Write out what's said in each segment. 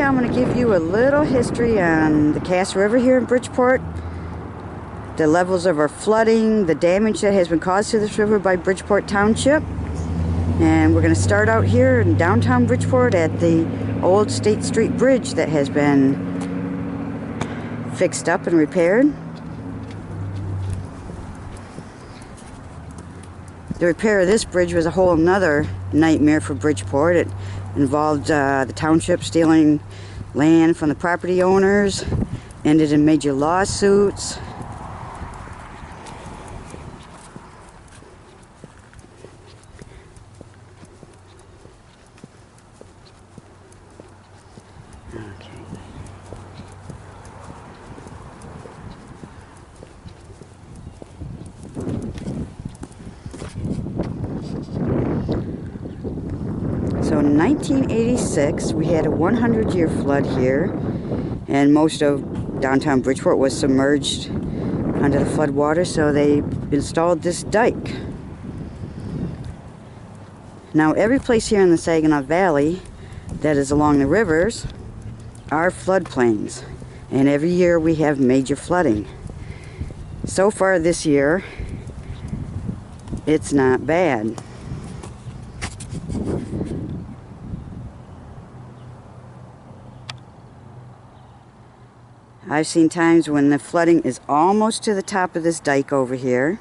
I'm going to give you a little history on the Cass River here in Bridgeport, the levels of our flooding, the damage that has been caused to this river by Bridgeport Township. And we're going to start out here in downtown Bridgeport at the old State Street Bridge that has been fixed up and repaired. The repair of this bridge was a whole nother nightmare for Bridgeport. It involved the township stealing land from the property owners, ended in major lawsuits. So in 1986, we had a 100-year flood here, and most of downtown Bridgeport was submerged under the flood water, so they installed this dike. Now every place here in the Saginaw Valley that is along the rivers are floodplains, and every year we have major flooding. So far this year, it's not bad. I've seen times when the flooding is almost to the top of this dike over here.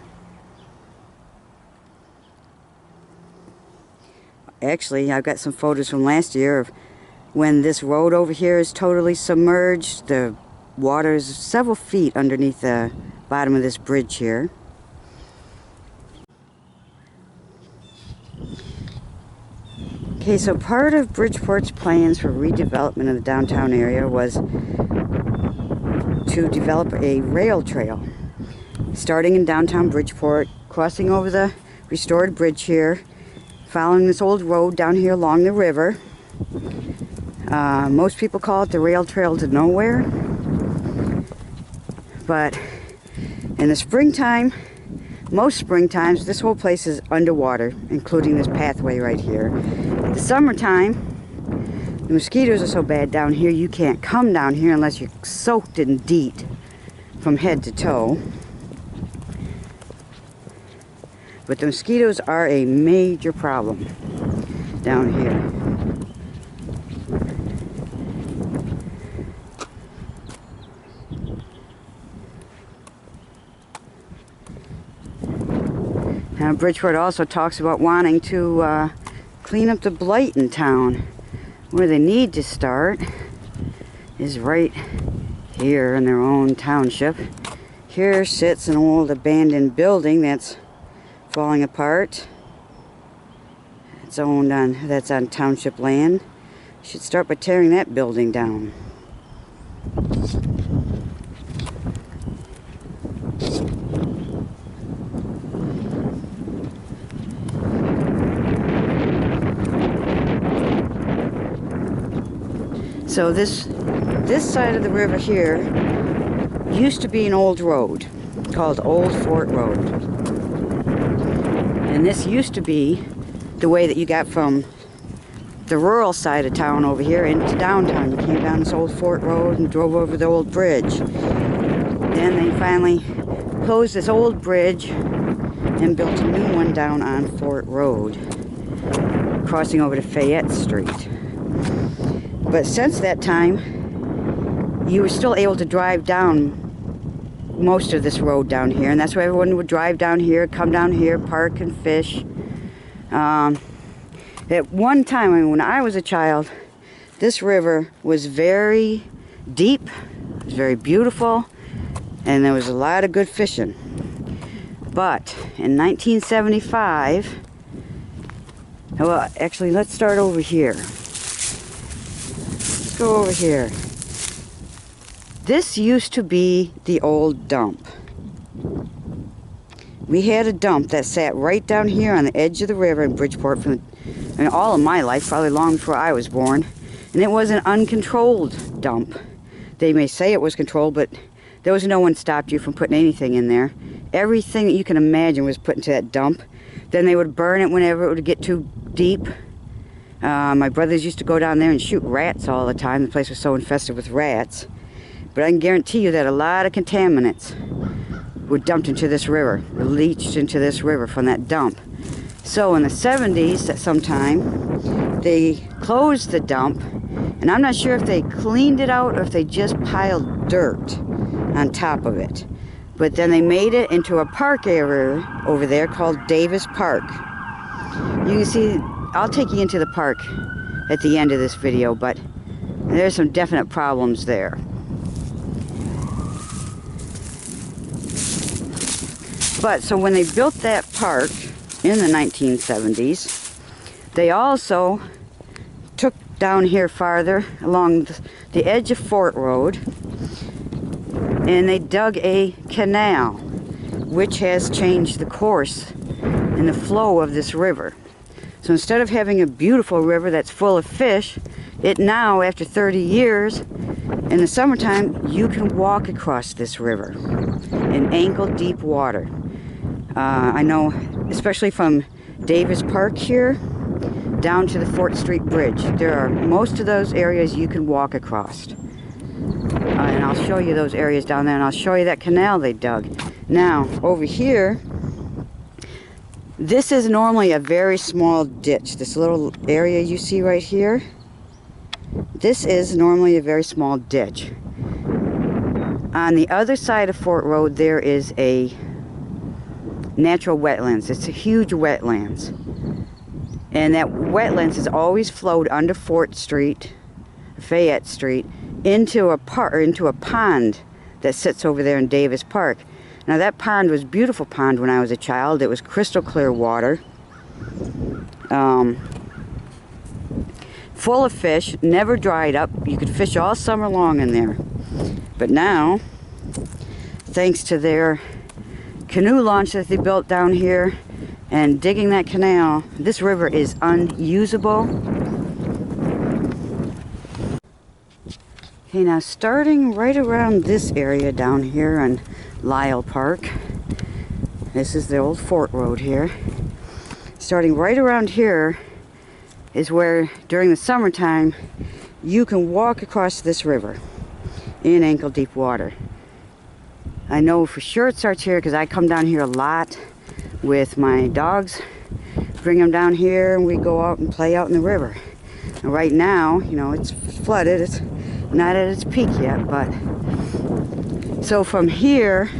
Actually, I've got some photos from last year of when this road over here is totally submerged. The water is several feet underneath the bottom of this bridge here. Okay, so part of Bridgeport's plans for redevelopment of the downtown area was to develop a rail trail starting in downtown Bridgeport, crossing over the restored bridge here, following this old road down here along the river. Most people call it the rail trail to nowhere, but in the springtime, most springtimes, this whole place is underwater, including this pathway right here. In the summertime, the mosquitoes are so bad down here, you can't come down here unless you're soaked in DEET from head to toe. But the mosquitoes are a major problem down here. Now, Bridgeport also talks about wanting to clean up the blight in town. Where they need to start is right here in their own township. Here sits an old abandoned building that's falling apart. It's owned on, that's on township land. Should start by tearing that building down. So this side of the river here used to be an old road called Old Fort Road. And this used to be the way that you got from the rural side of town over here into downtown. You came down this Old Fort Road and drove over the old bridge. Then they finally closed this old bridge and built a new one down on Fort Road, crossing over to Fayette Street. But since that time, you were still able to drive down most of this road down here, and that's why everyone would drive down here, come down here, park and fish. At one time, I mean, when I was a child, this river was very deep, it was very beautiful, and there was a lot of good fishing. But in 1975, well, actually, let's start over here. Go over here. This used to be the old dump. We had a dump that sat right down here on the edge of the river in Bridgeport for all of my life, probably long before I was born. And it was an uncontrolled dump. They may say it was controlled, but there was no one stopped you from putting anything in there. Everything that you can imagine was put into that dump. Then they would burn it whenever it would get too deep. My brothers used to go down there and shoot rats all the time. The place was so infested with rats. But I can guarantee you that a lot of contaminants were dumped into this river, were leached into this river from that dump. So in the 70s, at some time, they closed the dump, and I'm not sure if they cleaned it out or if they just piled dirt on top of it. But then they made it into a park area over there called Davis Park. You can see, I'll take you into the park at the end of this video, but there's some definite problems there. But so when they built that park in the 1970s, they also took down here farther along the edge of Fort Road, and they dug a canal, which has changed the course and the flow of this river. So instead of having a beautiful river that's full of fish, it now, after 30 years, in the summertime, you can walk across this river in ankle-deep water. I know, especially from Davis Park here down to the 4th Street Bridge, there are most of those areas you can walk across. And I'll show you those areas down there, and I'll show you that canal they dug. Now, over here, this is normally a very small ditch. This little area you see right here, this is normally a very small ditch. On the other side of Fort Road, there is a natural wetlands. It's a huge wetlands. And that wetlands has always flowed under 4th Street, Fayette Street, into a pond that sits over there in Davis Park. Now that pond was a beautiful pond when I was a child. It was crystal clear water. Full of fish, never dried up. You could fish all summer long in there. But now, thanks to their canoe launch that they built down here and digging that canal, this river is unusable. Okay, now starting right around this area down here on Lyle Park, this is the old Fort Road here. Starting right around here is where during the summertime you can walk across this river in ankle deep water. I know for sure it starts here because I come down here a lot with my dogs. Bring them down here and we go out and play out in the river. And right now, you know, it's flooded. It's not at its peak yet, but so from here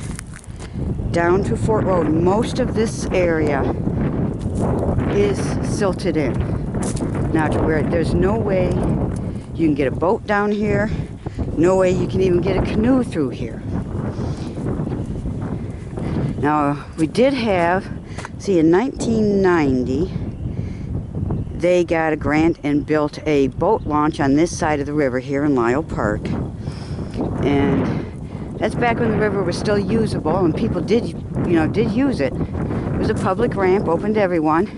down to Fort Road, most of this area is silted in. Now to where there's no way you can get a boat down here, no way you can even get a canoe through here. Now, we did have, see, in 1990, they got a grant and built a boat launch on this side of the river here in Lyle Park. And that's back when the river was still usable and people did use it. It was a public ramp, open to everyone.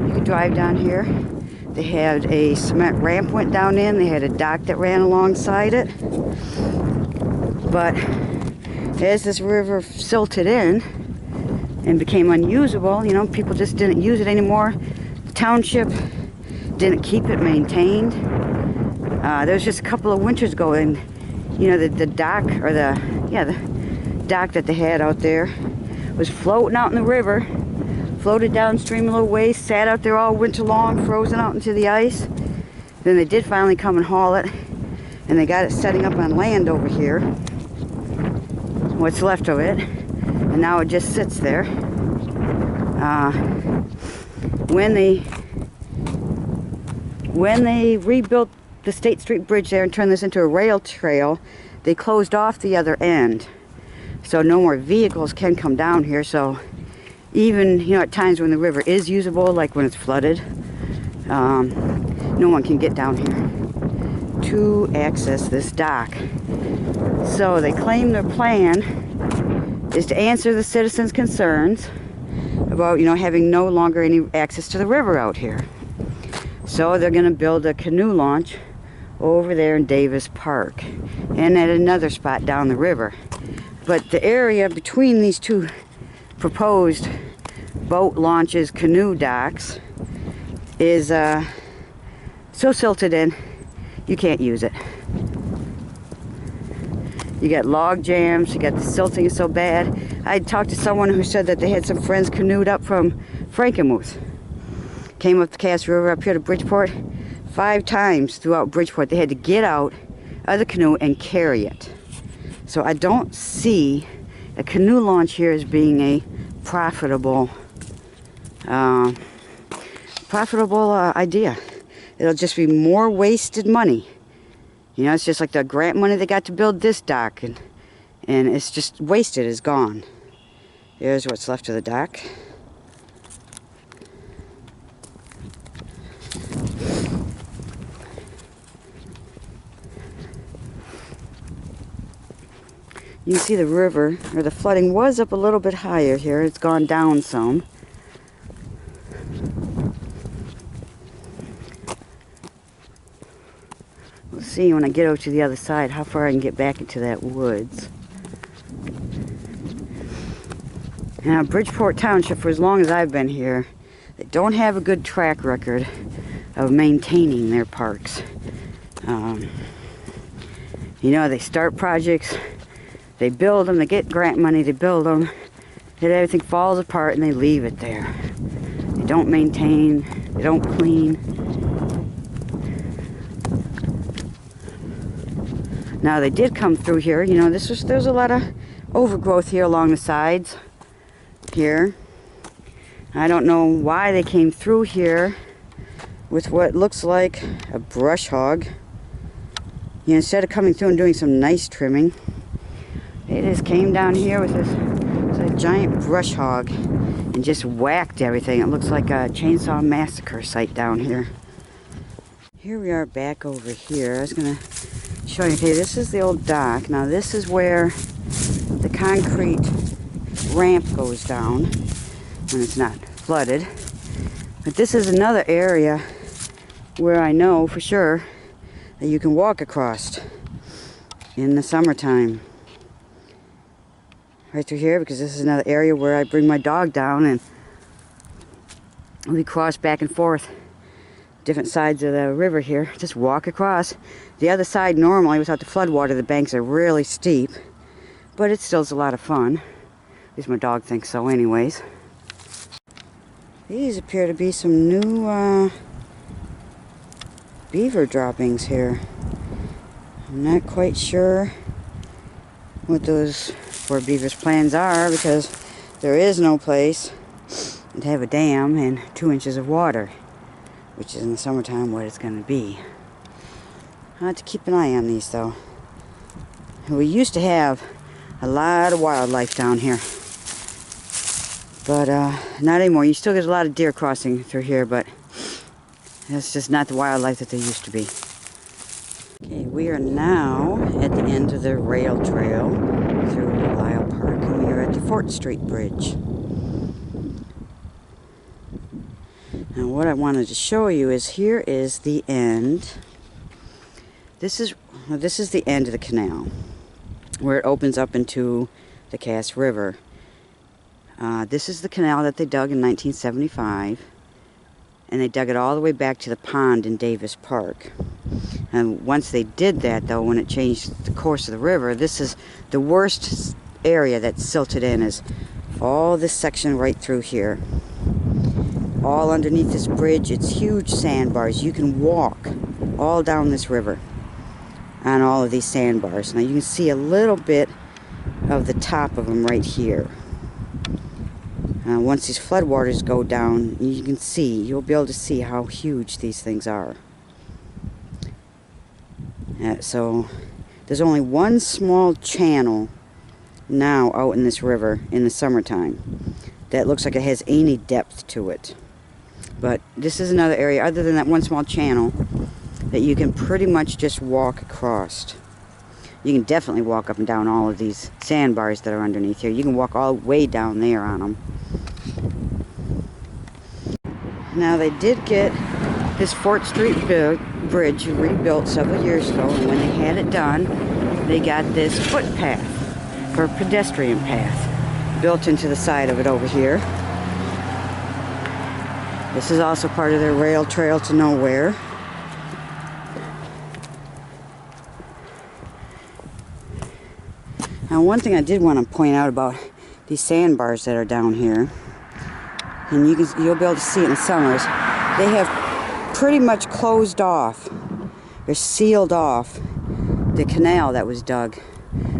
You could drive down here. They had a cement ramp went down in. They had a dock that ran alongside it. But as this river silted in and became unusable, you know, people just didn't use it anymore. The township didn't keep it maintained. There was just a couple of winters ago, and you know, the dock, or the dock that they had out there was floating out in the river, floated downstream a little ways, sat out there all winter long, frozen out into the ice. Then they did finally come and haul it, and they got it setting up on land over here, what's left of it, and now it just sits there. When they rebuilt the State Street Bridge there and turned this into a rail trail, they closed off the other end, so no more vehicles can come down here. So even, you know, at times when the river is usable, like when it's flooded, no one can get down here to access this dock. So they claim their plan is to answer the citizens' concerns about, you know, having no longer any access to the river out here. So they're going to build a canoe launch over there in Davis Park and at another spot down the river. But the area between these two proposed boat launches, canoe docks, is so silted in, you can't use it. You got log jams, you got the silting is so bad. I talked to someone who said that they had some friends canoed up from Frankenmuth. Came up the Cass River up here to Bridgeport. 5 times throughout Bridgeport they had to get out of the canoe and carry it. So I don't see a canoe launch here as being a profitable idea. It'll just be more wasted money. You know, it's just like the grant money they got to build this dock, and it's just wasted, it's gone. There's what's left of the dock. You can see the river, or the flooding was up a little bit higher here. It's gone down some. We'll see when I get over to the other side how far I can get back into that woods. Now, Bridgeport Township, for as long as I've been here, they don't have a good track record of maintaining their parks. You know, they start projects, they build them, they get grant money to build them, then everything falls apart and they leave it there. They don't maintain, they don't clean. Now they did come through here, you know, there's a lot of overgrowth here along the sides here. I don't know why they came through here with what looks like a brush hog. You know, instead of coming through and doing some nice trimming, they just came down here with this giant brush hog and just whacked everything. It looks like a chainsaw massacre site down here. Here we are back over here. I was gonna show you, okay, this is the old dock. Now this is where the concrete ramp goes down when it's not flooded. But this is another area where I know for sure that you can walk across in the summertime. Right through here, because this is another area where I bring my dog down and we cross back and forth different sides of the river here. Just walk across. The other side, normally without the floodwater, the banks are really steep, but it still is a lot of fun. At least my dog thinks so anyways. These appear to be some new beaver droppings here. I'm not quite sure what those poor beavers' plans are, because there is no place to have a dam and 2 inches of water, which is in the summertime what it's going to be. I have to keep an eye on these though. We used to have a lot of wildlife down here, but not anymore. You still get a lot of deer crossing through here, but that's just not the wildlife that they used to be. Okay, we are now at the end of the rail trail through Lyle Park, and we are at the 4th Street Bridge. Now what I wanted to show you is here is the end. This is the end of the canal, where it opens up into the Cass River. This is the canal that they dug in 1975, and they dug it all the way back to the pond in Davis Park. And once they did that, though, when it changed the course of the river, this is the worst area that's silted in, is all this section right through here. All underneath this bridge, it's huge sandbars. You can walk all down this river on all of these sandbars. Now you can see a little bit of the top of them right here. Once these floodwaters go down, you can see, you'll be able to see how huge these things are. So there's only one small channel now out in this river in the summertime that looks like it has any depth to it. But this is another area, other than that one small channel, that you can pretty much just walk across. You can definitely walk up and down all of these sandbars that are underneath here. You can walk all the way down there on them. Now they did get this 4th Street Bridge rebuilt several years ago, and when they had it done, they got this footpath, for pedestrian path, built into the side of it over here. This is also part of their rail trail to nowhere. Now, one thing I did want to point out about these sandbars that are down here, and you'll be able to see it in the summers, they have pretty much closed off, or sealed off, the canal that was dug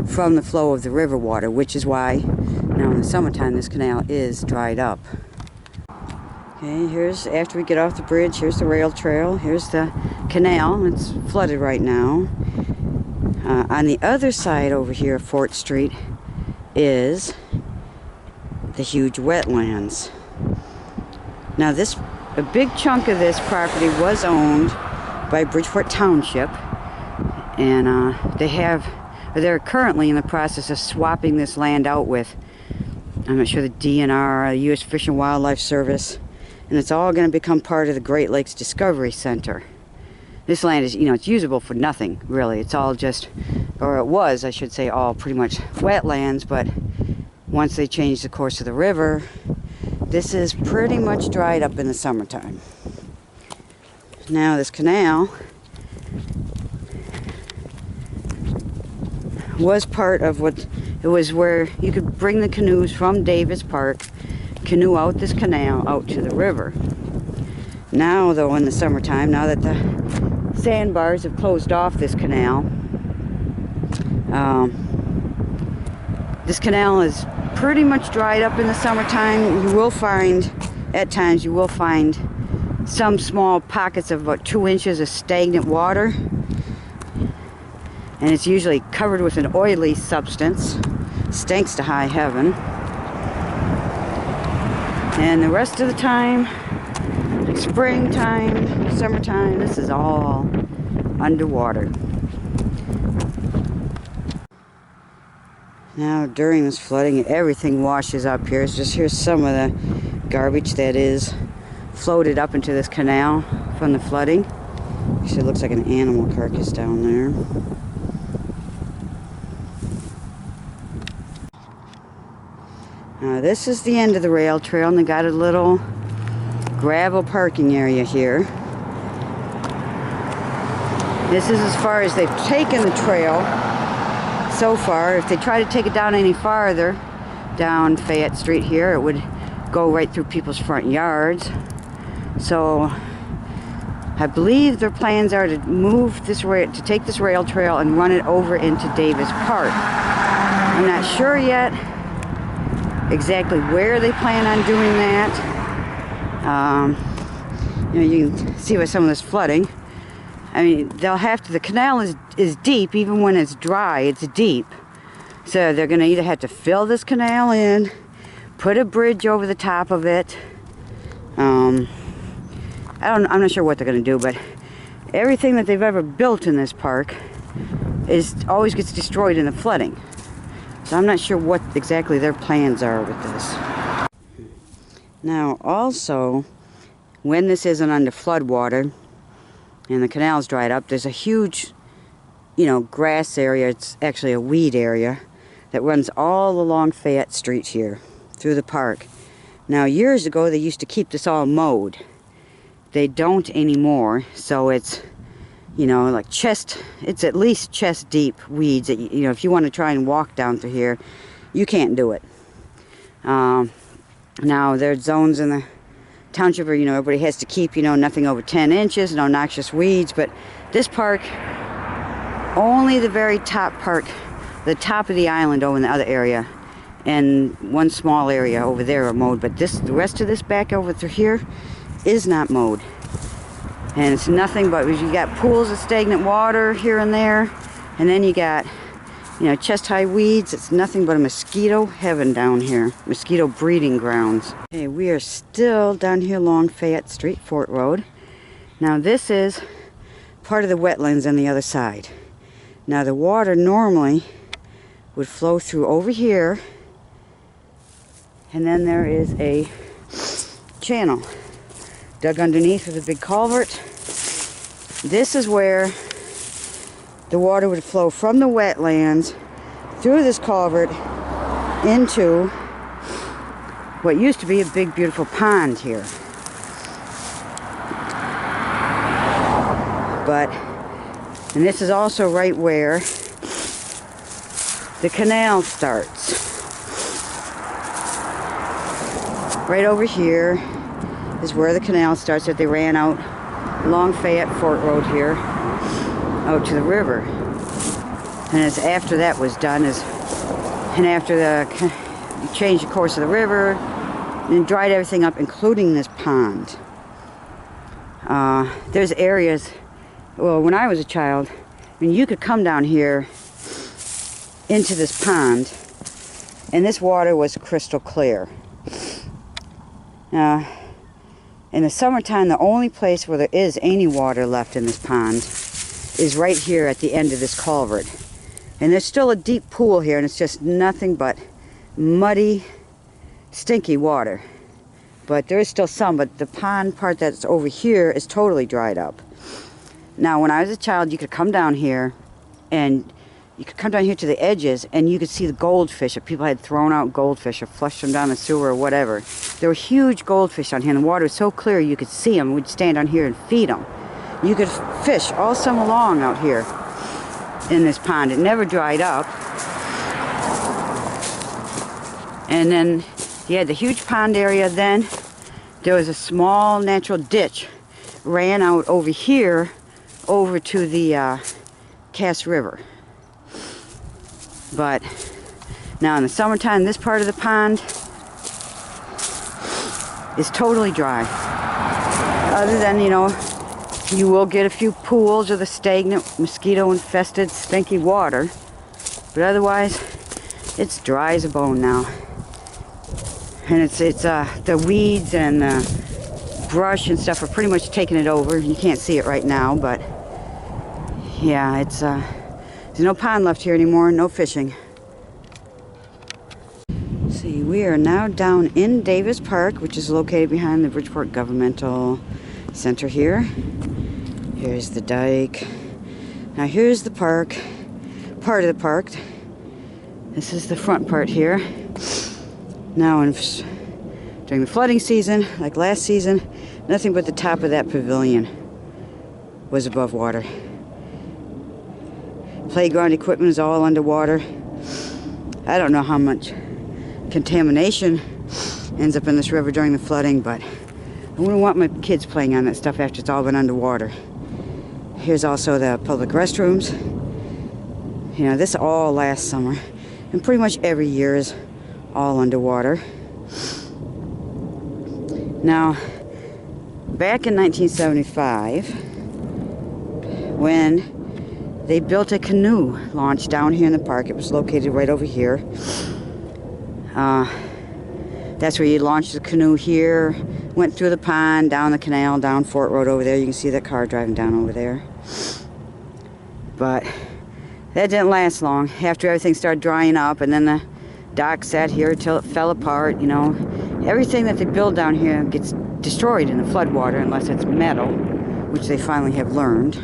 from the flow of the river water, which is why now in the summertime this canal is dried up. Okay, here's, after we get off the bridge, here's the rail trail, here's the canal. It's flooded right now. On the other side over here of Fort Street is the huge wetlands. Now a big chunk of this property was owned by Bridgeport Township, and they're currently in the process of swapping this land out with, I'm not sure, the DNR, the U.S. Fish and Wildlife Service, and it's all going to become part of the Great Lakes Discovery Center. This land is, it's usable for nothing, really. It's all just, or it was, I should say, all pretty much wetlands, but once they changed the course of the river, this is pretty much dried up in the summertime. Now, this canal was part of it was where you could bring the canoes from Davis Park, canoe out this canal, out to the river. Now, though, in the summertime, now that the sandbars have closed off this canal, this canal is pretty much dried up in the summertime. You will find, at times, some small pockets of about 2 inches of stagnant water, and it's usually covered with an oily substance. Stinks to high heaven. And the rest of the time, like springtime, summertime, this is all underwater. Now, during this flooding, everything washes up here. Here's some of the garbage that is floated up into this canal from the flooding. Actually, it looks like an animal carcass down there. Now, this is the end of the rail trail, and they got a little gravel parking area here. This is as far as they've taken the trail so far. If they try to take it down any farther, down Fayette Street here, it would go right through people's front yards. So I believe their plans are to move this to take this rail trail and run it over into Davis Park. I'm not sure yet exactly where they plan on doing that. You can see by some of this flooding. I mean, they'll have to, the canal is deep. Even when it's dry, it's deep. So they're going to either have to fill this canal in, put a bridge over the top of it. I'm not sure what they're going to do, but everything that they've ever built in this park always gets destroyed in the flooding. So I'm not sure what exactly their plans are with this. Now, also, when this isn't under flood water and the canal's dried up, there's a huge, grass area. It's actually a weed area that runs all along Fayette Street here through the park. Now, years ago, they used to keep this all mowed. They don't anymore, so it's, like it's at least chest deep weeds that, if you want to try and walk down through here, you can't do it. Now, there's zones in the township where, everybody has to keep, nothing over 10 inches, no noxious weeds, but this park, only the very top part, the top of the island over in the other area, and one small area over there are mowed, but the rest of this back over through here is not mowed. And it's nothing but, you got pools of stagnant water here and there, and then you got, chest-high weeds. It's nothing but a mosquito heaven down here, mosquito breeding grounds. Okay, we are still down here along Fayette Street, Fort Road. Now, this is part of the wetlands on the other side. Now, the water normally would flow through over here, and then there is a channel dug underneath with a big culvert. This is where the water would flow from the wetlands through this culvert into what used to be a big, beautiful pond here. And this is also right where the canal starts. Right over here is where the canal starts that they ran out along Fayette Fort Road here out to the river. And it's after that was done, and after the changed the course of the river and dried everything up, including this pond. There's areas, well, when I was a child, I mean, you could come down here into this pond and this water was crystal clear. In the summertime, the only place where there is any water left in this pond is right here at the end of this culvert. And there's still a deep pool here, and it's just nothing but muddy, stinky water. But there is still some, but the pond part that's over here is totally dried up. Now, when I was a child, you could come down here, and you could come down here to the edges, and you could see the goldfish. If people had thrown out goldfish or flushed them down the sewer or whatever. There were huge goldfish on here, and the water was so clear you could see them. We'd stand on here and feed them. You could fish all summer long out here in this pond. It never dried up. And then you had the huge pond area. Then there was a small natural ditch ran out over here over to the Cass River. But now in the summertime, this part of the pond is totally dry. Other than, you know, you will get a few pools of the stagnant, mosquito-infested, stinky water. But otherwise, it's dry as a bone now. And it's the weeds and the brush and stuff are pretty much taking it over. You can't see it right now, but yeah, it's there's no pond left here anymore, no fishing. See, we are now down in Davis Park, which is located behind the Bridgeport Governmental Center here. Here's the dike. Now here's the park, part of the park. This is the front part here. Now during the flooding season, like last season, nothing but the top of that pavilion was above water. Playground equipment is all underwater. I don't know how much contamination ends up in this river during the flooding, but I wouldn't want my kids playing on that stuff after it's all been underwater. Here's also the public restrooms. You know, this all last summer, and pretty much every year is all underwater. Now, back in 1975, when they built a canoe launch down here in the park. It was located right over here. That's where you launched the canoe here, went through the pond, down the canal, down Fort Road over there. You can see that car driving down over there. But that didn't last long. After everything started drying up, and then the dock sat here until it fell apart, you know. Everything that they build down here gets destroyed in the floodwater unless it's metal, which they finally have learned.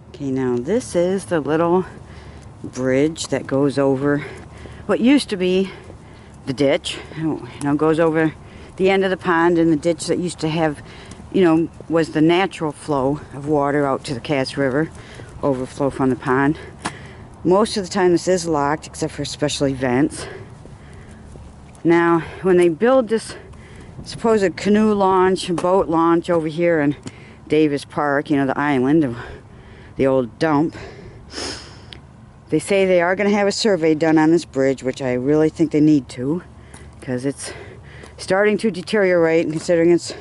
Okay, now this is the little bridge that goes over what used to be the ditch. You know, goes over the end of the pond, and the ditch that used to have, you know, was the natural flow of water out to the Cass River, overflow from the pond. Most of the time this is locked, except for special events. Now, when they build this supposed canoe launch, boat launch over here in Davis Park, you know, the island, the old dump, they say they are going to have a survey done on this bridge, which I really think they need to, because it's starting to deteriorate, and considering it's,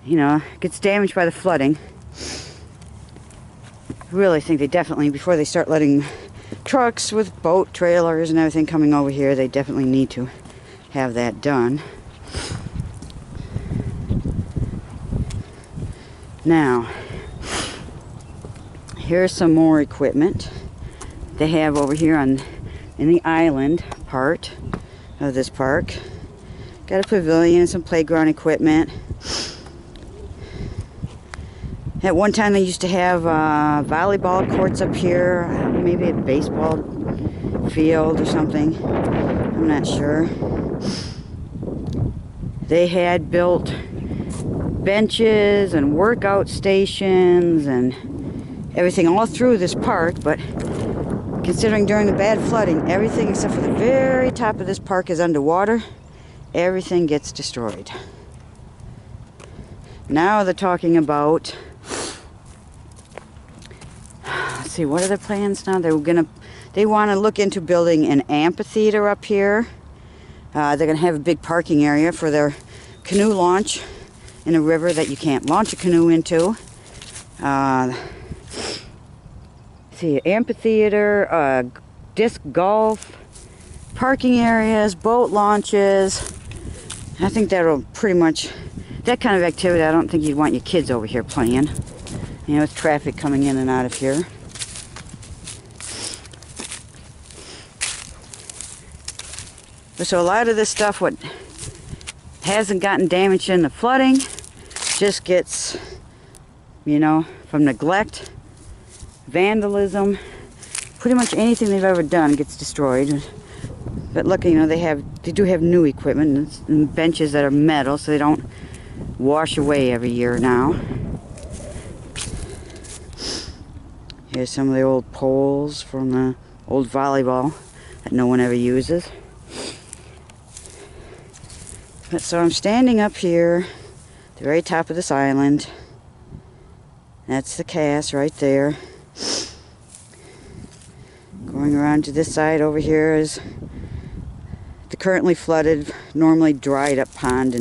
you know, gets damaged by the flooding. I really think they definitely, before they start letting trucks with boat trailers and everything coming over here, they definitely need to have that done. Now, here's some more equipment they have over here in the island part of this park. Got a pavilion and some playground equipment. At one time they used to have volleyball courts up here, maybe a baseball field or something, I'm not sure. They had built benches and workout stations and, everything all through this park, but considering during the bad flooding, everything except for the very top of this park is underwater. Everything gets destroyed. Now they're talking about, let's see, what are their plans now? They want to look into building an amphitheater up here. They're going to have a big parking area for their canoe launch in a river that you can't launch a canoe into. See, amphitheater, disc golf, parking areas, boat launches. I think that'll pretty much, that kind of activity, I don't think you'd want your kids over here playing. You know, with traffic coming in and out of here. So a lot of this stuff, what hasn't gotten damaged in the flooding, just gets, you know, from neglect, vandalism, pretty much anything they've ever done gets destroyed. But luckily, you know, they do have new equipment and benches that are metal, so they don't wash away every year now. Here's some of the old poles from the old volleyball that no one ever uses. But so I'm standing up here at the very top of this island. That's the cast right there. Going around to this side over here is the currently flooded, normally dried up pond.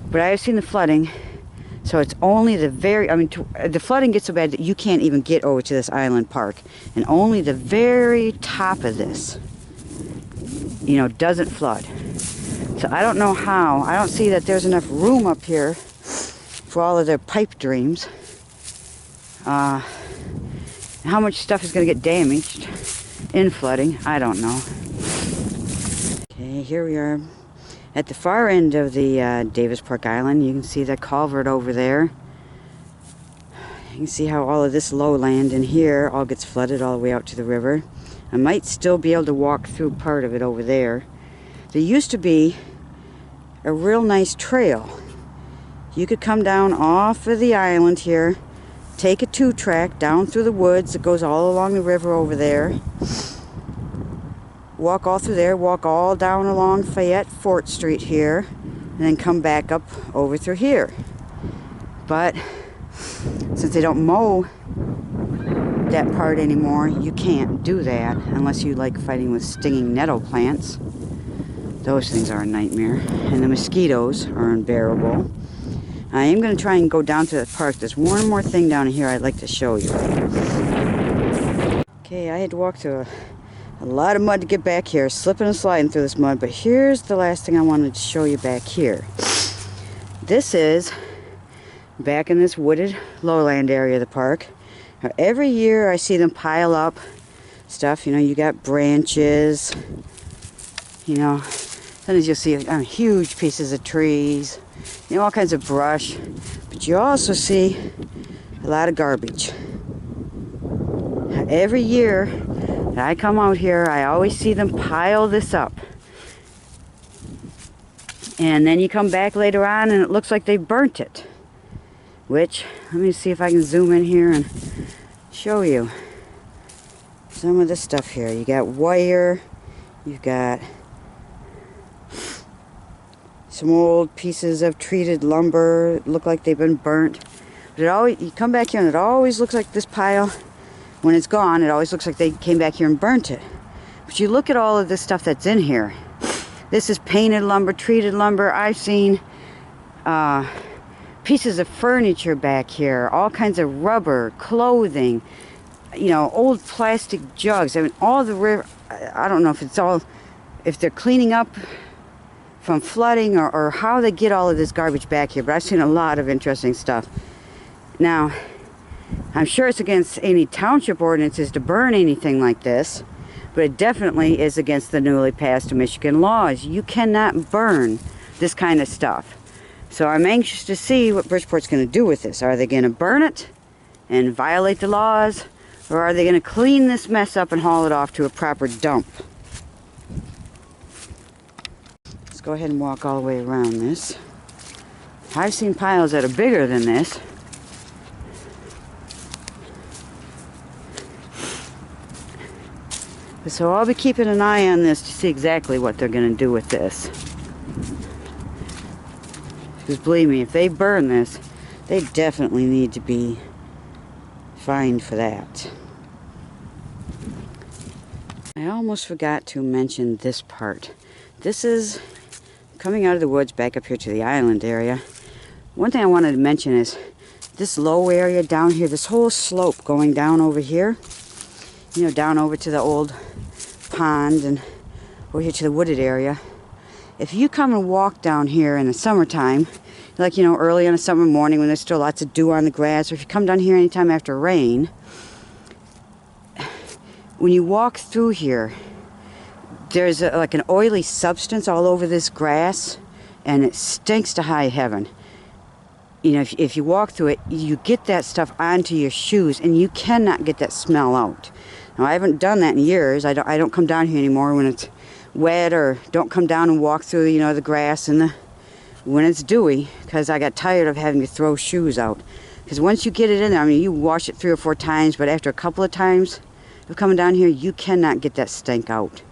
But I have seen the flooding, so it's only the the flooding gets so bad that you can't even get over to this island park. And only the very top of this, you know, doesn't flood. So I don't know how. I don't see that there's enough room up here for all of their pipe dreams. How much stuff is going to get damaged in flooding, I don't know. Okay, here we are at the far end of the Davis Park Island. You can see that culvert over there. You can see how all of this lowland in here all gets flooded all the way out to the river. I might still be able to walk through part of it over there. There used to be a real nice trail. You could come down off of the island here, take a 2-track down through the woods that goes all along the river over there, walk all through there, walk all down along Fayette Fort Street here, and then come back up over through here. But since they don't mow that part anymore, you can't do that unless you like fighting with stinging nettle plants. Those things are a nightmare, and the mosquitoes are unbearable. I am going to try and go down to the park. There's one more thing down here I'd like to show you. Okay, I had to walk through a lot of mud to get back here, slipping and sliding through this mud, but here's the last thing I wanted to show you back here. This is back in this wooded lowland area of the park. Now, every year I see them pile up stuff. You know, you got branches, you know, sometimes you'll see huge pieces of trees, you know, all kinds of brush, but you also see a lot of garbage. Every year that I come out here, I always see them pile this up. And then you come back later on and it looks like they burnt it. Which, let me see if I can zoom in here and show you some of the stuff here. You got wire, you've got some old pieces of treated lumber, look like they've been burnt. But it always, you come back here and it always looks like this pile, when it's gone, it always looks like they came back here and burnt it. But you look at all of this stuff that's in here. This is painted lumber, treated lumber. I've seen pieces of furniture back here, all kinds of rubber, clothing, you know, old plastic jugs. I mean, all the river, I don't know if it's all, if they're cleaning up from flooding or how they get all of this garbage back here, but I've seen a lot of interesting stuff. Now, I'm sure it's against any township ordinances to burn anything like this, but it definitely is against the newly passed Michigan laws. You cannot burn this kind of stuff. So I'm anxious to see what Bridgeport's going to do with this. Are they going to burn it and violate the laws, or are they going to clean this mess up and haul it off to a proper dump? Let's go ahead and walk all the way around this. I've seen piles that are bigger than this. So I'll be keeping an eye on this to see exactly what they're going to do with this. Because believe me, if they burn this, they definitely need to be fined for that. I almost forgot to mention this part. This is coming out of the woods back up here to the island area. One thing I wanted to mention is this low area down here, this whole slope going down over here, you know, down over to the old pond and over here to the wooded area. If you come and walk down here in the summertime, like, you know, early on a summer morning when there's still lots of dew on the grass, or if you come down here anytime after rain, when you walk through here, there's like an oily substance all over this grass, and it stinks to high heaven. You know, if you walk through it, you get that stuff onto your shoes, and you cannot get that smell out. Now, I haven't done that in years. I don't come down here anymore when it's wet, or don't come down and walk through, you know, the grass and when it's dewy, because I got tired of having to throw shoes out. Because once you get it in there, I mean, you wash it 3 or 4 times, but after a couple of times of coming down here, you cannot get that stink out.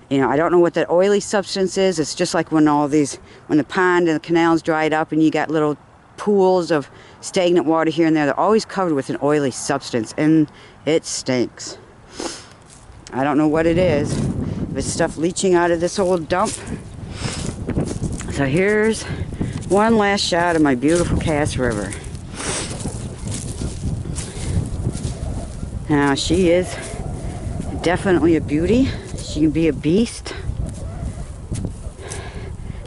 You know, I don't know what that oily substance is. It's just like when when the pond and the canals dried up and you got little pools of stagnant water here and there. They're always covered with an oily substance, and it stinks. I don't know what it is. If it's stuff leaching out of this old dump. So here's one last shot of my beautiful Cass River. Now, she is definitely a beauty. She can be a beast.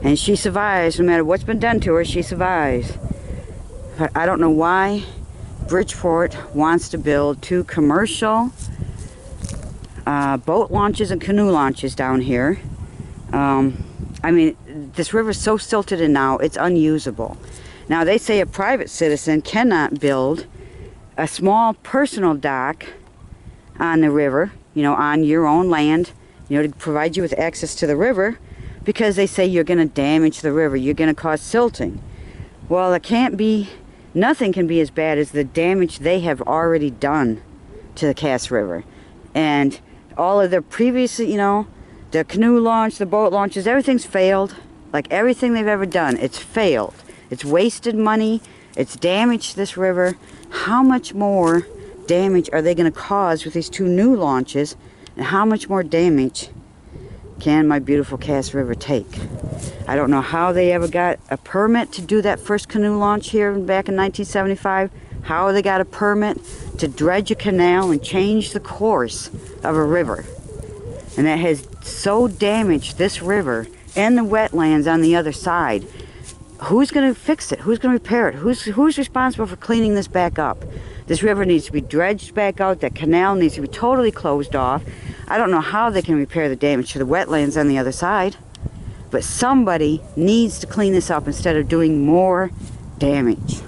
And she survives. No matter what's been done to her, she survives. But I don't know why Bridgeport wants to build 2 commercial boat launches and canoe launches down here. I mean, this river's so silted in now, it's unusable. Now, they say a private citizen cannot build a small personal dock on the river, you know, on your own land, you know, to provide you with access to the river, because they say you're going to damage the river, you're going to cause silting. Well, it can't be, nothing can be as bad as the damage they have already done to the Cass River. And all of their previous, you know, the canoe launch, the boat launches, everything's failed. Like everything they've ever done, it's failed. It's wasted money. It's damaged this river. How much more damage are they going to cause with these 2 new launches? And how much more damage can my beautiful Cass River take? I don't know how they ever got a permit to do that first canoe launch here back in 1975. How they got a permit to dredge a canal and change the course of a river. And that has so damaged this river and the wetlands on the other side. Who's going to fix it? Who's going to repair it? Who's responsible for cleaning this back up? This river needs to be dredged back out. That canal needs to be totally closed off. I don't know how they can repair the damage to the wetlands on the other side. But somebody needs to clean this up instead of doing more damage.